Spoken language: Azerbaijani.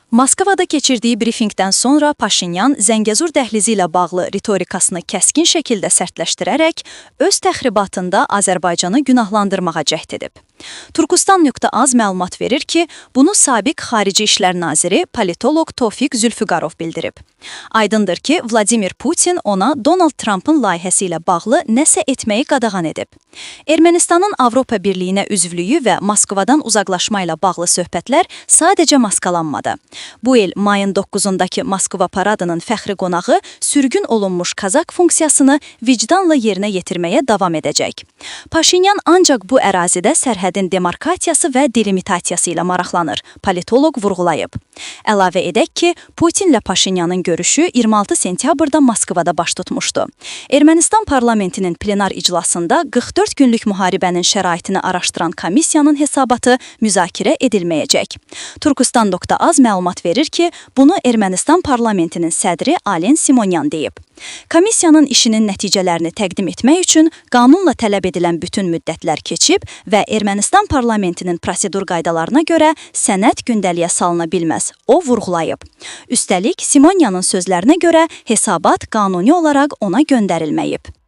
Moskvada keçirdiyi brifinqdən sonra Paşinyan Zəngəzur dəhlizi ilə bağlı ritorikasını kəskin şəkildə sərtləşdirərək öz təxribatında Azərbaycanı günahlandırmağa cəhd edib. Turkistan.az məlumat verir ki, bunu sabiq Xarici İşlər Naziri politoloq Tofiq Zülfüqarov bildirib. Aydındır ki, Vladimir Putin ona Donald Trumpın layihəsi ilə bağlı nəsə etməyi qadağan edib. Ermənistanın Avropa Birliyinə üzvlüyü və Moskvadan uzaqlaşma ilə bağlı söhbətlər sadəcə maskalanmadı. Bu il mayın 9-undakı Moskva paradının fəxri qonağı sürgün olunmuş Kazak funksiyasını vicdanla yerinə yetirməyə davam edəcək. Paşinyan ancaq bu ərazidə sərhədin demarkasiyası və delimitasiyası ilə maraqlanır, politoloq vurğulayıb. Əlavə edək ki, Putinlə Paşinyanın görüşü 26 sentyabrda Moskvada baş tutmuşdu. Ermənistan parlamentinin plenar iclasında 44 günlük müharibənin şəraitini araşdıran komissiyanın hesabatı müzakirə edilməyəcək. Turkistan.az məlumat verir ki, bunu Ermənistan parlamentinin sədri Alen Simonyan deyib. Komissiyanın işinin nəticələrini təqdim etmək üçün qanunla tələb edilən bütün müddətlər keçib və Ermənistan parlamentinin prosedur qaydalarına görə sənəd gündəliyə salına bilməz, o vurğulayıb. Üstəlik, Simonyanın sözlərinə görə hesabat qanuni olaraq ona göndərilməyib.